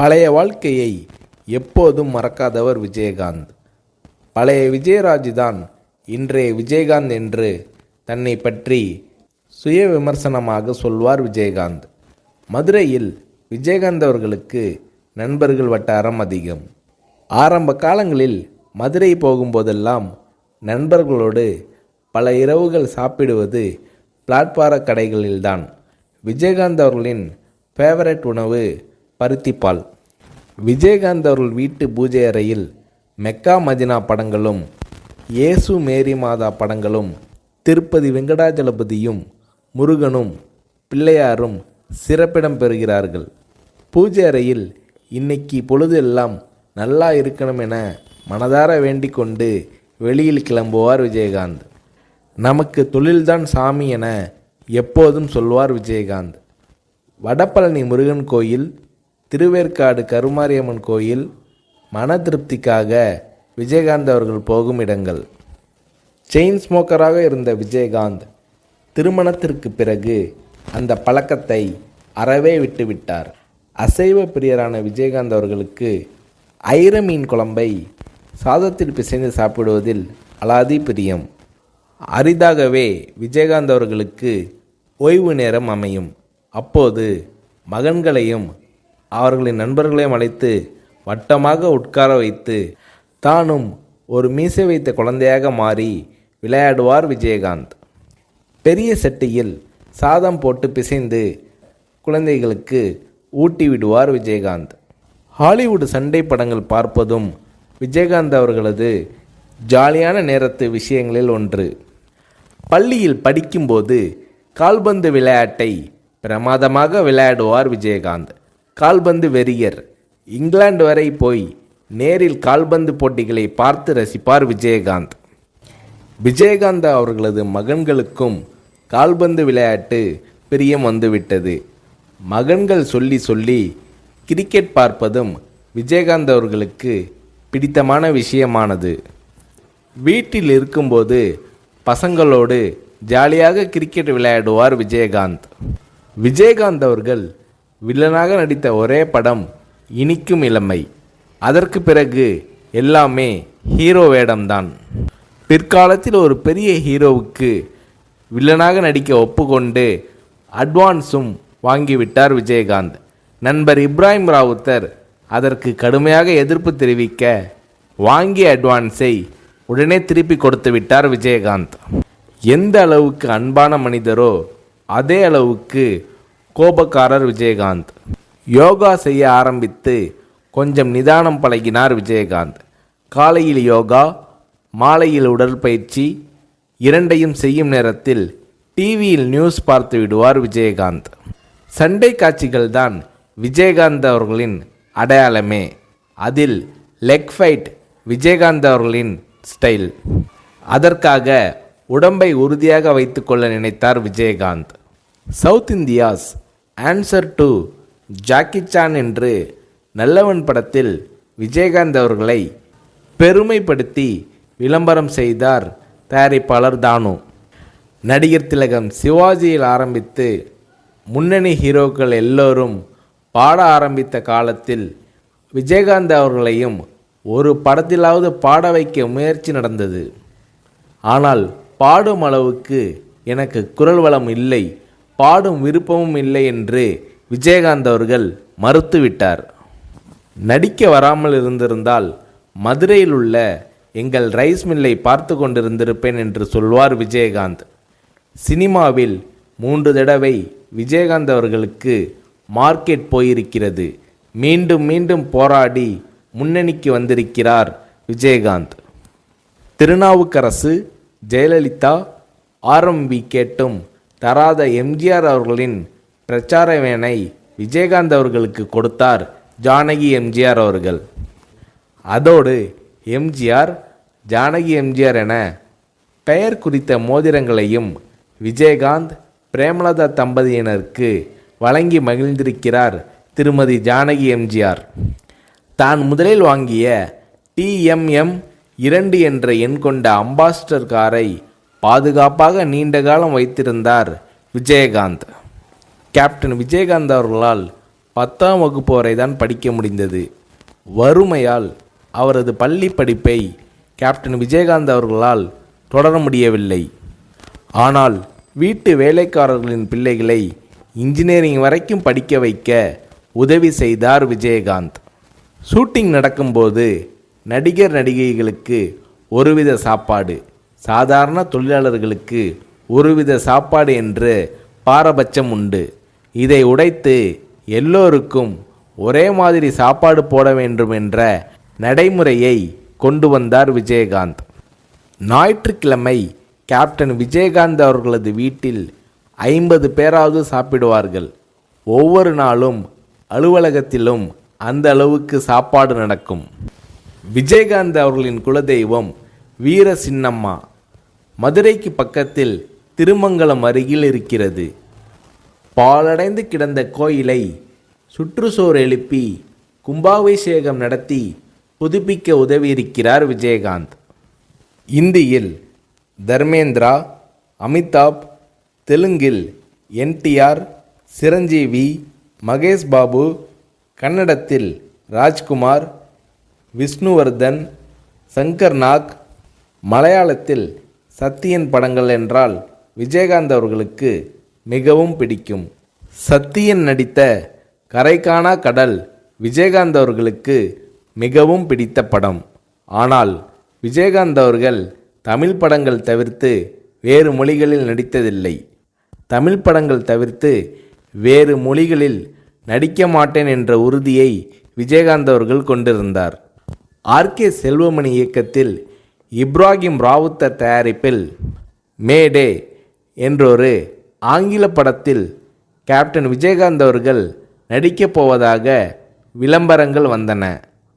பழைய வாழ்க்கையை எப்போதும் மறக்காதவர் விஜயகாந்த். பழைய விஜயராஜ் தான் இன்றைய விஜயகாந்த் என்று தன்னை பற்றி சுய விமர்சனமாக சொல்வார் விஜயகாந்த். மதுரையில் விஜயகாந்த் அவர்களுக்கு நண்பர்கள் வட்டாரம் அதிகம். ஆரம்ப காலங்களில் மதுரை போகும்போதெல்லாம் நண்பர்களோடு பல இரவுகள் சாப்பிடுவது பிளாட்பார கடைகளில்தான். விஜயகாந்த் அவர்களின் ஃபேவரட் உணவு பருத்திப்பால். விஜயகாந்த் அவர்கள் வீட்டு பூஜை அறையில் மெக்கா மதினா படங்களும் இயேசு மேரி மாதா படங்களும் திருப்பதி வெங்கடாஜலபதியும் முருகனும் பிள்ளையாரும் சிறப்பிடம் பெறுகிறார்கள். பூஜை அறையில் இன்னைக்கு பொழுது எல்லாம் நல்லா இருக்கணும் என மனதார வேண்டிக் கொண்டு வெளியில் கிளம்புவார் விஜயகாந்த். நமக்கு தொழில்தான் சாமி என எப்போதும் சொல்வார் விஜயகாந்த். வடபழனி முருகன் கோயில், திருவேற்காடு கருமாரியம்மன் கோயில் மன திருப்திக்காக விஜயகாந்த் அவர்கள் போகும் இடங்கள். செயின் ஸ்மோக்கராக இருந்த விஜயகாந்த் திருமணத்திற்கு பிறகு அந்த பழக்கத்தை அறவே விட்டுவிட்டார். அசைவ பிரியரான விஜயகாந்த் அவர்களுக்கு ஐர மீன் குழம்பை சாதத்தில் பிசைந்து சாப்பிடுவதில் அலாதி பிரியம். அரிதாகவே விஜயகாந்த் அவர்களுக்கு ஓய்வு நேரம் அமையும். அப்போது மகன்களையும் அவர்களின் நண்பர்களையும் அழைத்து வட்டமாக உட்கார வைத்து தானும் ஒரு மீசை வைத்த குழந்தையாக மாறி விளையாடுவார் விஜயகாந்த். பெரிய சட்டியில் சாதம் போட்டு பிசைந்து குழந்தைகளுக்கு ஊட்டி விடுவார் விஜயகாந்த். ஹாலிவுட் சண்டை படங்கள் பார்ப்பதும் விஜயகாந்த் அவர்களது ஜாலியான நேரத்து விஷயங்களில் ஒன்று. பள்ளியில் படிக்கும்போது கால்பந்து விளையாட்டை பிரமாதமாக விளையாடுவார் விஜயகாந்த். கால்பந்து வெறியர். இங்கிலாந்து வரை போய் நேரில் கால்பந்து போட்டிகளை பார்த்து ரசிப்பார் விஜயகாந்த். விஜயகாந்த் அவர்களது மகன்களுக்கும் கால்பந்து விளையாட்டு பிரியம் வந்துவிட்டது. மகன்கள் சொல்லி சொல்லி கிரிக்கெட் பார்ப்பதும் விஜயகாந்த் அவர்களுக்கு பிடித்தமான விஷயமானது. வீட்டில் இருக்கும்போது பசங்களோடு ஜாலியாக கிரிக்கெட் விளையாடுவார் விஜயகாந்த். விஜயகாந்த் அவர்கள் வில்லனாக நடித்த ஒரே படம் இனிக்கும் இளமை. அதற்கு பிறகு எல்லாமே ஹீரோ வேடம்தான். பிற்காலத்தில் ஒரு பெரிய ஹீரோவுக்கு வில்லனாக நடிக்க ஒப்புக்கொண்டு அட்வான்ஸும் வாங்கிவிட்டார் விஜயகாந்த். நண்பர் இப்ராஹிம் ராவுத்தர் அதற்கு கடுமையாக எதிர்ப்பு தெரிவிக்க வாங்கிய அட்வான்ஸை உடனே திருப்பி கொடுத்து விட்டார் விஜயகாந்த். எந்த அளவுக்கு அன்பான மனிதரோ அதே அளவுக்கு கோபக்காரர் விஜயகாந்த். யோகா செய்ய ஆரம்பித்து கொஞ்சம் நிதானம் பழகினார் விஜயகாந்த். காலையில் யோகா, மாலையில் உடற்பயிற்சி இரண்டையும் செய்யும் நேரத்தில் டிவியில் நியூஸ் பார்த்து விடுவார் விஜயகாந்த். சண்டை காட்சிகள் தான் விஜயகாந்த் அவர்களின் அடையாளமே. அதில் லெக் ஃபைட் விஜயகாந்த் அவர்களின் ஸ்டைல். அதற்காக உடம்பை உறுதியாக வைத்துக்கொள்ள நினைத்தார் Vijayakanth. South India's answer to Jackie Chan என்று நல்லவன் படத்தில் விஜயகாந்த் அவர்களை பெருமைப்படுத்தி விளம்பரம் செய்தார் தயாரிப்பாளர் தானு. நடிகர் திலகம் சிவாஜியில் ஆரம்பித்து முன்னணி ஹீரோக்கள் எல்லோரும் பாட ஆரம்பித்த காலத்தில் விஜயகாந்த் அவர்களையும் ஒரு படத்திலாவது பாட வைக்க முயற்சி நடந்தது. ஆனால் பாடும் அளவுக்கு எனக்கு குரல் வளம் இல்லை, பாடும் விருப்பமும் இல்லை என்று விஜயகாந்த் அவர்கள் மறுத்துவிட்டார். நடிக்க வராமல் இருந்திருந்தால் மதுரையில் உள்ள எங்கள் ரைஸ் மில்லை பார்த்து கொண்டிருந்திருப்பேன் என்று சொல்வார் விஜயகாந்த். சினிமாவில் 3 தடவை விஜயகாந்த் அவர்களுக்கு மார்க்கெட் போயிருக்கிறது. மீண்டும் மீண்டும் போராடி முன்னணிக்கு வந்திருக்கிறார் விஜயகாந்த். திருநாவுக்கரசு, ஜெயலலிதா, ஆர்எம்பி கேட்டும் தராத எம்ஜிஆர் அவர்களின் பிரச்சார வேனை விஜயகாந்த் அவர்களுக்கு கொடுத்தார் ஜானகி எம்ஜிஆர் அவர்கள். அதோடு எம்ஜிஆர், ஜானகி எம்ஜிஆர் என பெயர் குறித்த மோதிரங்களையும் விஜயகாந்த், பிரேமலதா தம்பதியினருக்கு வழங்கி மகிழ்ந்திருக்கிறார் திருமதி ஜானகி எம்ஜிஆர். தான் முதலில் வாங்கிய TMM 2 என்ற எண் கொண்ட அம்பாஸ்டர் காரை பாதுகாப்பாக நீண்ட காலம் வைத்திருந்தார் விஜயகாந்த். கேப்டன் விஜயகாந்த் அவர்களால் 10ஆம் வகுப்பு வரை தான் படிக்க முடிந்தது. வறுமையால் அவரது பள்ளி படிப்பை கேப்டன் விஜயகாந்த் அவர்களால் தொடர முடியவில்லை. ஆனால் வீட்டு வேலைக்காரர்களின் பிள்ளைகளை இன்ஜினியரிங் வரைக்கும் படிக்க வைக்க உதவி செய்தார் விஜயகாந்த். ஷூட்டிங் நடக்கும்போது நடிகர் நடிகைகளுக்கு ஒருவித சாப்பாடு, சாதாரண தொழிலாளர்களுக்கு ஒருவித சாப்பாடு என்று பாரபட்சம் உண்டு. இதை உடைத்து எல்லோருக்கும் ஒரே மாதிரி சாப்பாடு போட வேண்டும் என்ற நடைமுறையை கொண்டு வந்தார் விஜயகாந்த். ஞாயிற்றுக்கிழமை கேப்டன் விஜயகாந்த் அவர்களது வீட்டில் 50 பேராவது சாப்பிடுவார்கள். ஒவ்வொரு நாளும் அலுவலகத்திலும் அந்த அளவுக்கு சாப்பாடு நடக்கும். விஜயகாந்த் அவர்களின் குலதெய்வம் வீர சின்னம்மா. மதுரைக்கு பக்கத்தில் திருமங்கலம் அருகில் இருக்கிறது. பாழடைந்து கிடந்த கோயிலை சுற்றுச்சுவர் எழுப்பி கும்பாபிஷேகம் நடத்தி புதுப்பிக்க உதவியிருக்கிறார் விஜயகாந்த். இந்தியில் தர்மேந்திரா, அமிதாப், தெலுங்கில் NTR, சிரஞ்சீவி, மகேஷ் பாபு, கன்னடத்தில் ராஜ்குமார், விஷ்ணுவர்தன், சங்கர் நாக், மலையாளத்தில் சத்யன் படங்கள் என்றால் விஜயகாந்த் அவர்களுக்கு மிகவும் பிடிக்கும். சத்யன் நடித்த கரைகாணா கடல் விஜயகாந்த் அவர்களுக்கு மிகவும் பிடித்த படம். ஆனால் விஜயகாந்த் அவர்கள் தமிழ் படங்கள் தவிர்த்து வேறு மொழிகளில் நடித்ததில்லை. தமிழ் படங்கள் தவிர்த்து வேறு மொழிகளில் நடிக்க மாட்டேன் என்ற உறுதியை விஜயகாந்த் அவர்கள் கொண்டிருந்தார். RK செல்வமணி இயக்கத்தில் இப்ராஹிம் ராவுத்தர் தயாரிப்பில் மேடே என்றொரு ஆங்கில படத்தில் கேப்டன் விஜயகாந்த் அவர்கள் நடிக்கப் போவதாக விளம்பரங்கள் வந்தன.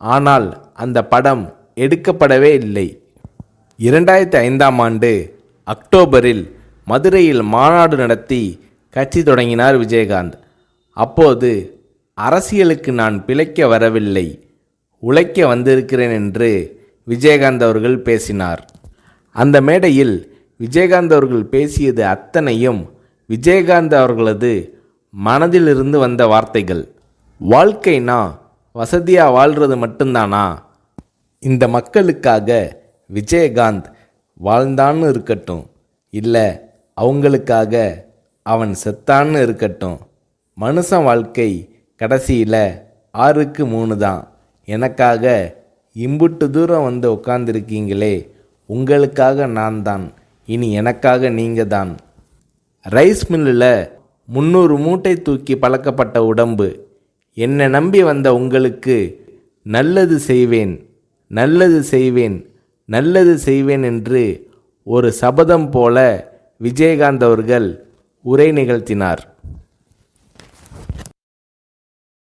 ஆனால் அந்த படம் எடுக்கப்படவே இல்லை. 2005ஆம் ஆண்டு அக்டோபரில் மதுரையில் மாநாடு நடத்தி கட்சி தொடங்கினார் விஜயகாந்த். அப்போது அரசியலுக்கு நான் பிழைக்க வரவில்லை, உழைக்க வந்திருக்கிறேன் என்று விஜயகாந்த் அவர்கள் பேசினார். அந்த மேடையில் விஜயகாந்த் அவர்கள் பேசியது அத்தனையும் விஜயகாந்த் அவர்களது மனதிலிருந்து வந்த வார்த்தைகள். வாழ்க்கைனா வசதியாக வாழ்கிறது மட்டும்தானா? இந்த மக்களுக்காக விஜயகாந்த் வாழ்ந்தான்னு இருக்கட்டும், இல்லை அவங்களுக்காக அவன் செத்தான்னு இருக்கட்டும், மனுஷன் வாழ்க்கை கடைசியில் 6க்கு 3 தான். எனக்காக இம்புட்டு தூரம் வந்து உட்காந்துருக்கீங்களே, உங்களுக்காக நான் தான், இனி எனக்காக நீங்கள் தான். ரைஸ் மில்லில் 300 மூட்டை தூக்கி பழக்கப்பட்ட உடம்பு, என்னை நம்பி வந்த உங்களுக்கு நல்லது செய்வேன், நல்லது செய்வேன், நல்லது செய்வேன் என்று ஒரு சபதம் போல விஜயகாந்த் அவர்கள் உரை நிகழ்த்தினார்.